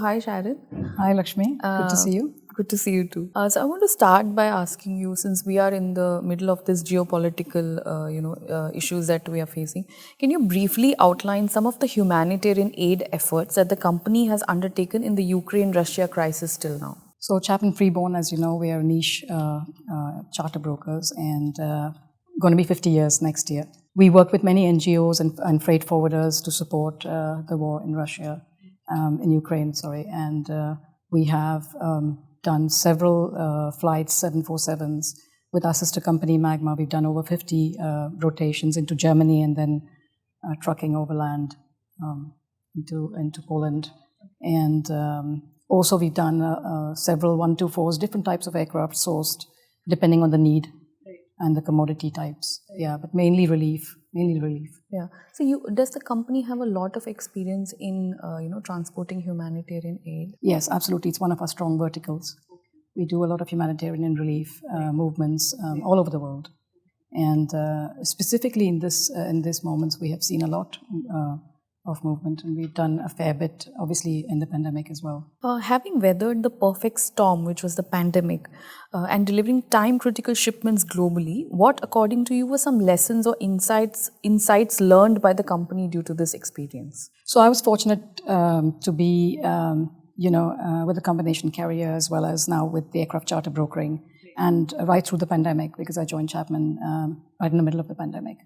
hi Sharon. Hi Lakshmi, good to see you. Good to see you too. So I want to start by asking you, since we are in the middle of this geopolitical, issues that we are facing, can you briefly outline some of the humanitarian aid efforts that the company has undertaken in the Ukraine-Russia crisis till now? So Chapman Freeborn, as you know, we are niche charter brokers and going to be 50 years next year. We work with many NGOs and freight forwarders to support the war in Russia, in Ukraine, and we have done several flights, 747s, with our sister company Magma. We've done over 50 rotations into Germany and then trucking overland into Poland. And also we've done several 124s, different types of aircraft sourced depending on the need and the commodity types. Yeah, but mainly relief. Yeah. So does the company have a lot of experience in transporting humanitarian aid? Yes, absolutely. It's one of our strong verticals. We do a lot of humanitarian and relief movements all over the world, and specifically in this moments we have seen a lot of movement, and we've done a fair bit, obviously, in the pandemic as well. Having weathered the perfect storm, which was the pandemic, and delivering time-critical shipments globally, what, according to you, were some lessons or insights learned by the company due to this experience? So I was fortunate to be, with a combination carrier as well as now with the aircraft charter brokering, and right through the pandemic, because I joined Chapman right in the middle of the pandemic.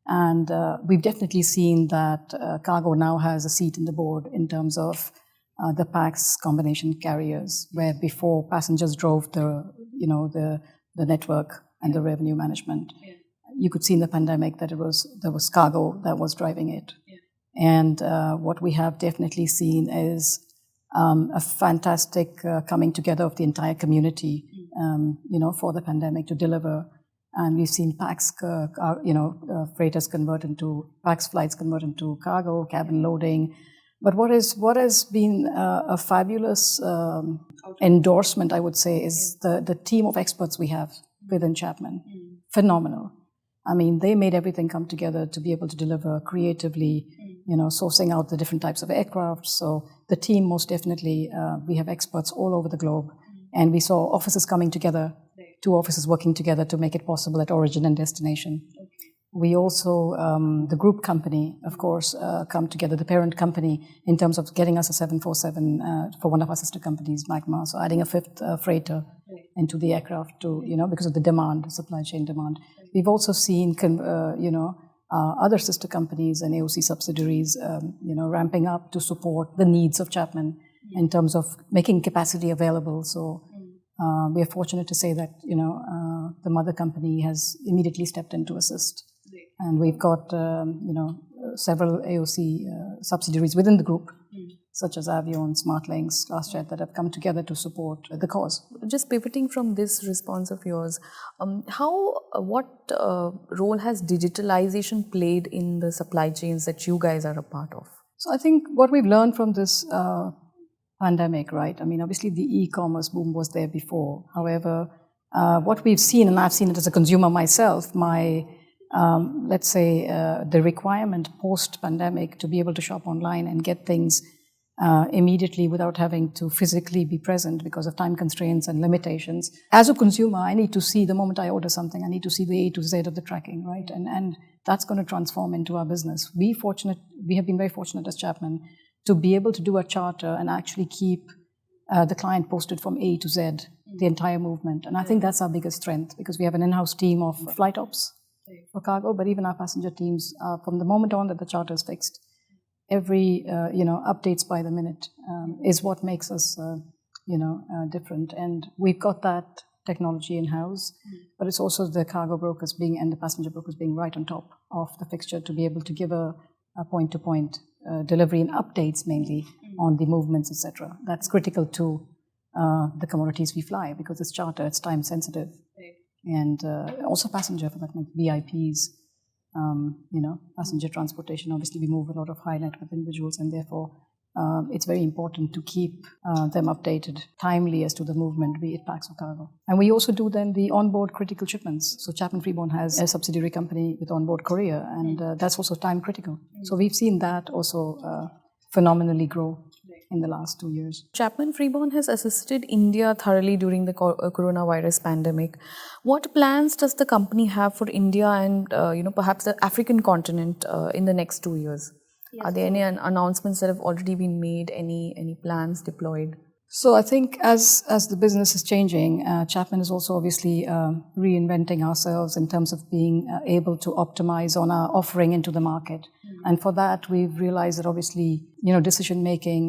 And we've definitely seen that cargo now has a seat in the board in terms of the PAX combination carriers, where before passengers drove the network and the revenue management. You could see in the pandemic that there was cargo that was driving it. And what we have definitely seen is a fantastic coming together of the entire community, for the pandemic to deliver. And we've seen PAX, freighters convert into PAX flights convert into cargo, cabin loading. But what has been a fabulous endorsement, I would say, is the team of experts we have within Chapman. Phenomenal. I mean, they made everything come together to be able to deliver creatively, sourcing out the different types of aircraft. So the team, most definitely, we have experts all over the globe. And we saw offices coming together, 2 offices working together to make it possible at origin and destination. We also, the group company, of course, come together, the parent company, in terms of getting us a 747 for one of our sister companies, Magma. So adding a 5th freighter into the aircraft because of the demand, supply chain demand. We've also seen, other sister companies and AOC subsidiaries, ramping up to support the needs of Chapman in terms of making capacity available. So we are fortunate to say that, the mother company has immediately stepped in to assist. And we've got, several AOC subsidiaries within the group, such as Avion, SmartLinks, GlassJet, that have come together to support the cause. Just pivoting from this response of yours, what role has digitalization played in the supply chains that you guys are a part of? So I think what we've learned from this pandemic, right? I mean, obviously the e-commerce boom was there before. However, what we've seen, and I've seen it as a consumer myself, the requirement post-pandemic to be able to shop online and get things immediately without having to physically be present because of time constraints and limitations. As a consumer, I need to see, the moment I order something, I need to see the A to Z of the tracking, right? And that's going to transform into our business. We have been very fortunate as Chapman to be able to do a charter and actually keep the client posted from A to Z, the entire movement. And I think that's our biggest strength, because we have an in-house team of flight ops for cargo, but even our passenger teams, from the moment on that the charter is fixed, every, updates by the minute is what makes us, different. And we've got that technology in-house, but it's also the cargo brokers and the passenger brokers being right on top of the fixture to be able to give a point-to-point delivery and updates mainly on the movements, etc. That's critical to the commodities we fly, because it's charter, it's time sensitive. And also passenger, for that matter, VIPs, passenger transportation. Obviously, we move a lot of high net worth individuals, and therefore it's very important to keep them updated timely as to the movement, be it PAX or cargo. And we also do then the onboard critical shipments. So Chapman Freeborn has a subsidiary company with onboard courier, and that's also time critical. So we've seen that also phenomenally grow. in the last 2 years. Chapman Freeborn has assisted India thoroughly during the coronavirus pandemic. What plans does the company have for India and perhaps the African continent in the next 2 years? Yes. Are there any announcements that have already been made? Any plans deployed? So I think as the business is changing, Chapman is also obviously reinventing ourselves in terms of being able to optimize on our offering into the market. Mm-hmm. And for that, we've realized that obviously, decision making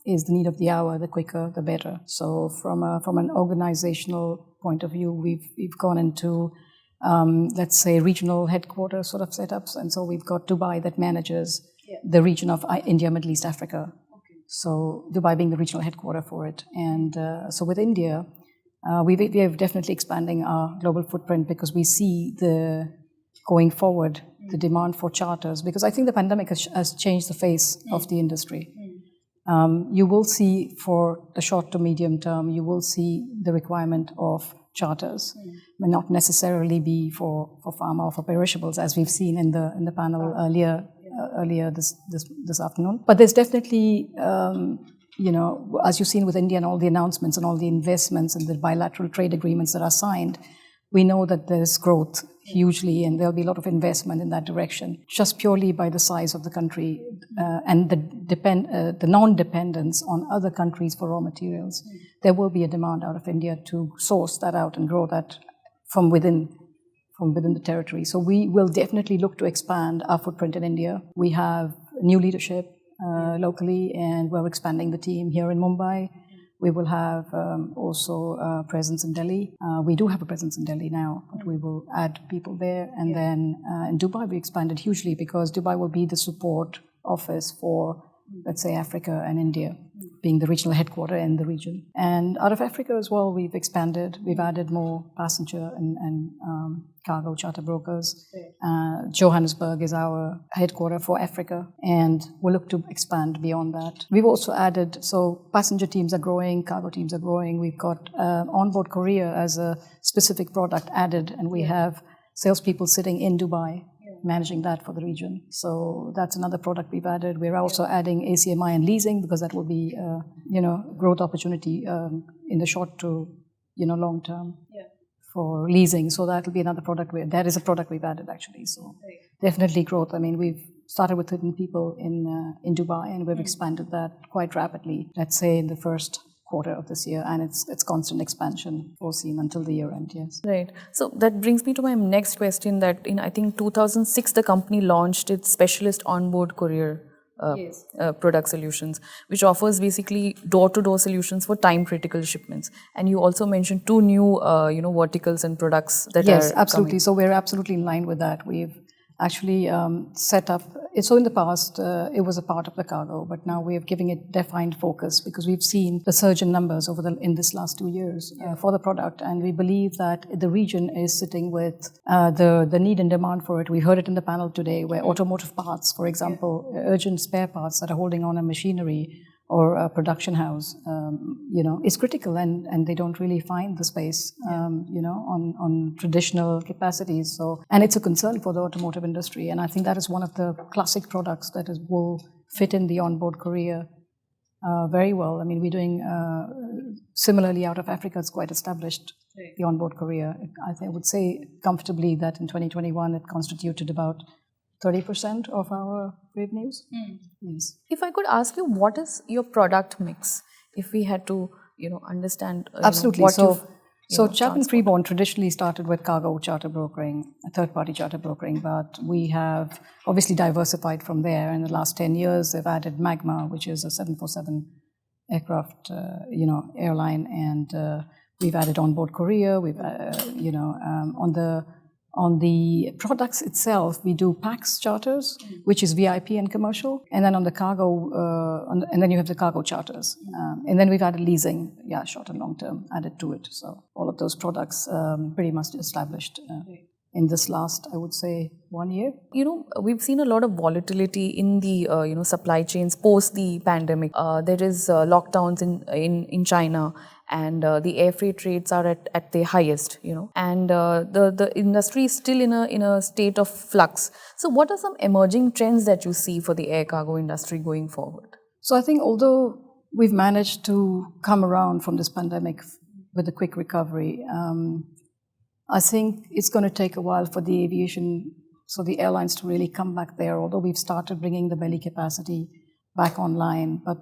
is the need of the hour. The quicker, the better. So from an organizational point of view, we've gone into let's say regional headquarters sort of setups, and so we've got Dubai that manages the region of India, Middle East, Africa. So Dubai being the regional headquarter for it. And so with India, we are definitely expanding our global footprint because we see going forward, the demand for charters, because I think the pandemic has changed the face of the industry. You will see for the short to medium term, you will see the requirement of charters, may not necessarily be for pharma or for perishables, as we've seen in the panel earlier this afternoon. But there's definitely, as you've seen with India and all the announcements and all the investments and the bilateral trade agreements that are signed, we know that there's growth hugely and there'll be a lot of investment in that direction, just purely by the size of the country and the non-dependence on other countries for raw materials. There will be a demand out of India to source that out and grow that from within the territory. So we will definitely look to expand our footprint in India. We have new leadership locally, and we're expanding the team here in Mumbai. We will have also a presence in Delhi. We do have a presence in Delhi now, but we will add people there. And then in Dubai, we expanded hugely because Dubai will be the support office for, let's say, Africa and India, being the regional headquarter in the region. And out of Africa as well, we've expanded. We've added more passenger and cargo charter brokers. Johannesburg is our headquarter for Africa, and we'll look to expand beyond that. We've also added, so passenger teams are growing, cargo teams are growing. We've got onboard courier as a specific product added, and we have salespeople sitting in Dubai managing that for the region. So that's another product we've added. We're also adding ACMI and leasing because that will be, growth opportunity in the short to, long term for leasing. So that will be another product. That is a product we've added actually. So definitely growth. I mean, we've started with 13 people in Dubai, and we've expanded that quite rapidly, let's say in the first quarter of this year, and it's constant expansion foreseen until the year end. Yes, right. So that brings me to my next question, that in I think 2006 the company launched its specialist onboard courier product solutions, which offers basically door-to-door solutions for time-critical shipments. And you also mentioned two new verticals and products that are absolutely coming. So we're absolutely in line with that. We've actually set up. So in the past, it was a part of the cargo, but now we are giving it defined focus because we've seen the surge in numbers in this last 2 years for the product, and we believe that the region is sitting with the need and demand for it. We heard it in the panel today, where automotive parts, for example, urgent spare parts that are holding on a machinery or a production house, is critical, and they don't really find the space, on traditional capacities. So, and it's a concern for the automotive industry, and I think that is one of the classic products that will fit in the onboard courier very well. I mean, we're doing similarly out of Africa. It's quite established, the onboard courier. I would say comfortably that in 2021 it constituted about 30% of our revenues. Yes. If I could ask you, what is your product mix? If we had to, understand. Absolutely. What so Chapman Freeborn traditionally started with cargo charter brokering, third-party charter brokering, but we have obviously diversified from there. In the last 10 years, they've added Magma, which is a 747 aircraft, airline, and we've added onboard courier. We've, on the products itself, we do PAX charters, which is VIP and commercial. And then on the cargo, and then you have the cargo charters. And then we've added leasing, short and long term added to it. So all of those products pretty much established in this last, I would say, 1 year. We've seen a lot of volatility in the, supply chains post the pandemic. There is lockdowns in China, and the air freight rates are at their highest, and the industry is still in a state of flux. So what are some emerging trends that you see for the air cargo industry going forward? So I think although we've managed to come around from this pandemic with a quick recovery, I think it's going to take a while for the airlines to really come back there, although we've started bringing the belly capacity back online. But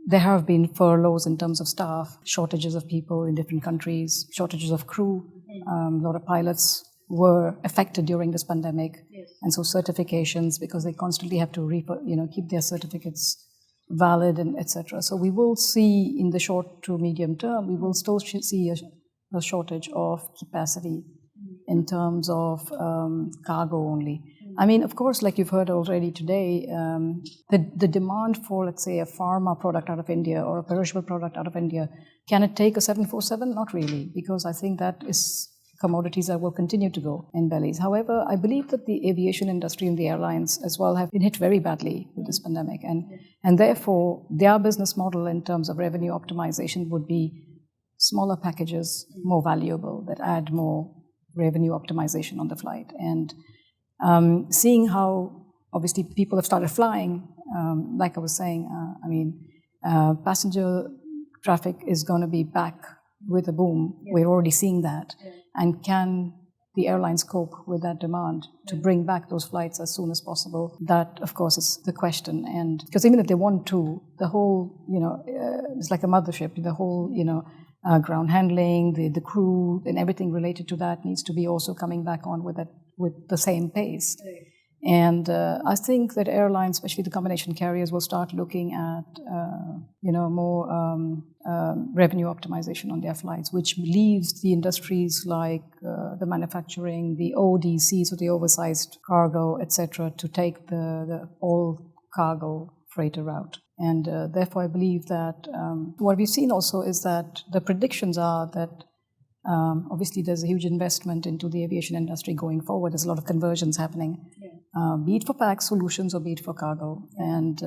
there have been furloughs in terms of staff, shortages of people in different countries, shortages of crew. A lot of pilots were affected during this pandemic. Yes. And so certifications, because they constantly have to keep their certificates valid and etc. So we will see in the short to medium term, we will still see a shortage of capacity in terms of cargo only. I mean, of course, like you've heard already today, the demand for, let's say, a pharma product out of India or a perishable product out of India, can it take a 747? Not really, because I think that is commodities that will continue to go in bellies. However, I believe that the aviation industry and the airlines as well have been hit very badly with this pandemic. And therefore, their business model in terms of revenue optimization would be smaller packages, more valuable, that add more revenue optimization on the flight. And seeing how obviously people have started flying, like I was saying, passenger traffic is going to be back with a boom. Yeah. We're already seeing that. Yeah. And can the airlines cope with that demand to bring back those flights as soon as possible? That, of course, is the question. And because even if they want to, the whole, it's like a mothership, the whole, ground handling, the crew and everything related to that needs to be also coming back on with the same pace. Right. And I think that airlines, especially the combination carriers, will start looking at more revenue optimization on their flights, which leaves the industries like the manufacturing, the ODCs, so the oversized cargo, etc., to take the all cargo freighter route. And therefore, I believe that what we've seen also is that the predictions are that obviously there's a huge investment into the aviation industry going forward. There's a lot of conversions happening, be it for pack solutions or be it for cargo. And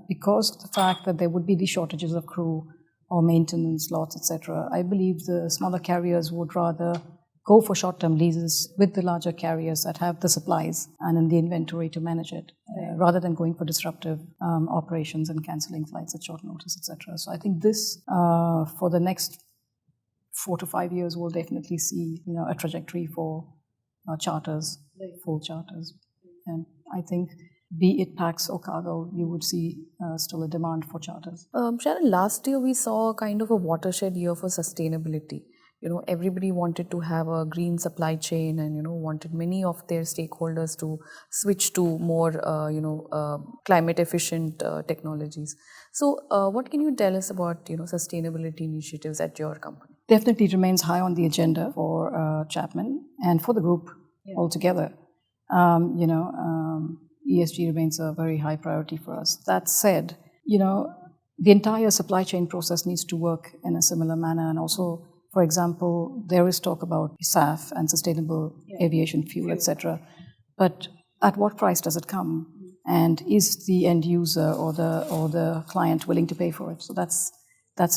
because of the fact that there would be these shortages of crew or maintenance slots, etc., I believe the smaller carriers would rather go for short-term leases with the larger carriers that have the supplies and in the inventory to manage it, rather than going for disruptive operations and cancelling flights at short notice, etc. So I think this, for the next 4 to 5 years, we'll definitely see a trajectory for charters, full charters. And I think be it packs or cargo, you would see still a demand for charters. Sharon, last year we saw kind of a watershed year for sustainability. Everybody wanted to have a green supply chain and, wanted many of their stakeholders to switch to more, climate efficient technologies. So what can you tell us about, sustainability initiatives at your company? Definitely remains high on the agenda for Chapman and for the group altogether. ESG remains a very high priority for us. That said, the entire supply chain process needs to work in a similar manner. And also, for example, there is talk about SAF and sustainable aviation fuel, etc. But at what price does it come? And is the end user or the client willing to pay for it? So that's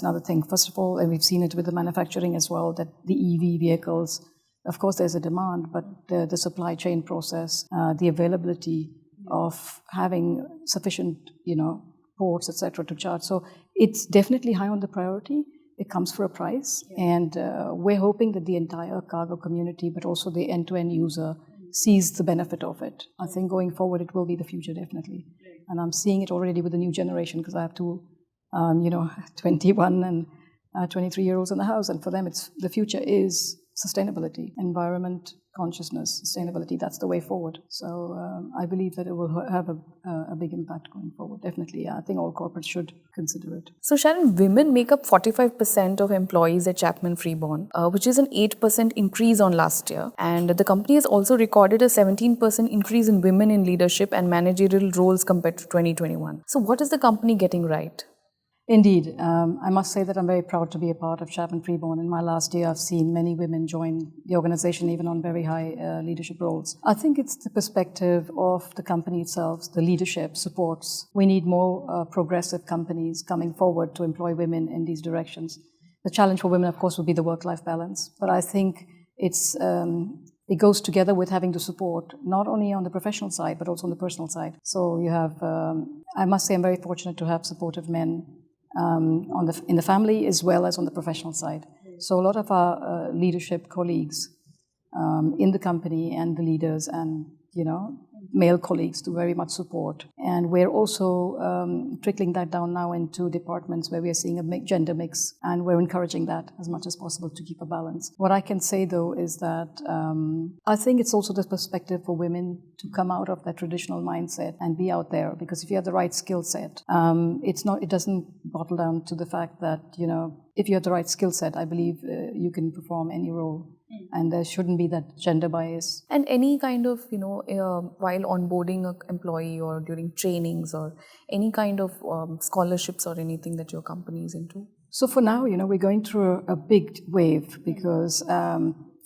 another thing. First of all, and we've seen it with the manufacturing as well, that the EV vehicles, of course, there's a demand, but the supply chain process, the availability of having sufficient, ports, etc., to charge. So it's definitely high on the priority. It comes for a price, and we're hoping that the entire cargo community, but also the end-to-end user, sees the benefit of it. I think going forward, it will be the future, definitely. And I'm seeing it already with the new generation, because I have two, 21 and 23-year-olds in the house, and for them, the future is sustainability, environment, consciousness, sustainability. That's the way forward. So I believe that it will have a big impact going forward. Definitely, I think all corporates should consider it. So Sharon, women make up 45% of employees at Chapman Freeborn, which is an 8% increase on last year. And the company has also recorded a 17% increase in women in leadership and managerial roles compared to 2021. So what is the company getting right? Indeed. I must say that I'm very proud to be a part of Chapman Freeborn. In my last year, I've seen many women join the organization, even on very high leadership roles. I think it's the perspective of the company itself, the leadership supports. We need more progressive companies coming forward to employ women in these directions. The challenge for women, of course, will be the work-life balance. But I think it's it goes together with having to support not only on the professional side, but also on the personal side. So you have, I must say I'm very fortunate to have supportive men in the family as well as on the professional side. So a lot of our leadership colleagues in the company and the leaders and, male colleagues do very much support. And we're also trickling that down now into departments where we are seeing a gender mix, and we're encouraging that as much as possible to keep a balance. What I can say though is that I think it's also the perspective for women to come out of that traditional mindset and be out there, because if you have the right skill set, it doesn't bottle down to the fact that, if you have the right skill set, I believe you can perform any role. And there shouldn't be that gender bias. And any kind of, while onboarding an employee or during trainings or any kind of scholarships or anything that your company is into? So for now, we're going through a big wave because,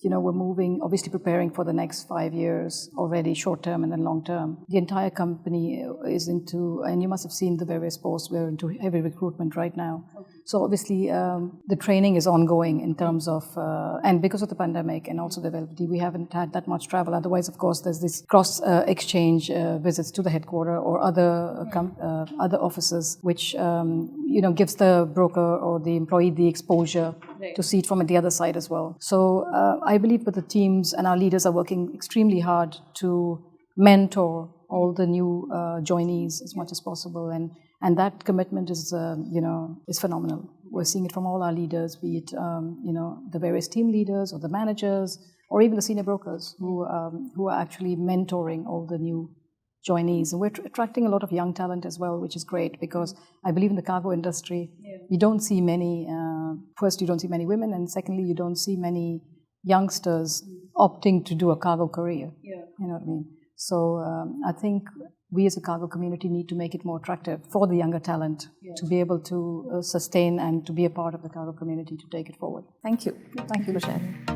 we're moving, obviously preparing for the next 5 years already, short term and then long term. The entire company is into, and you must have seen the various posts, we're into heavy recruitment right now. Okay. So obviously the training is ongoing in terms of, and because of the pandemic and also the availability, we haven't had that much travel. Otherwise, of course, there's this cross exchange visits to the headquarters or other offices, which, gives the broker or the employee the exposure to see it from the other side as well. So I believe that the teams and our leaders are working extremely hard to mentor all the new joinees as much as possible, and that commitment is phenomenal. We're seeing it from all our leaders, be it the various team leaders or the managers or even the senior brokers who are actually mentoring all the new joinees. And we're attracting a lot of young talent as well, which is great, because I believe in the cargo industry, you don't see many, first you don't see many women, and secondly you don't see many youngsters opting to do a cargo career. You know what I mean? So I think we as a cargo community need to make it more attractive for the younger talent to be able to sustain and to be a part of the cargo community to take it forward. Thank you. Thank you for sharing.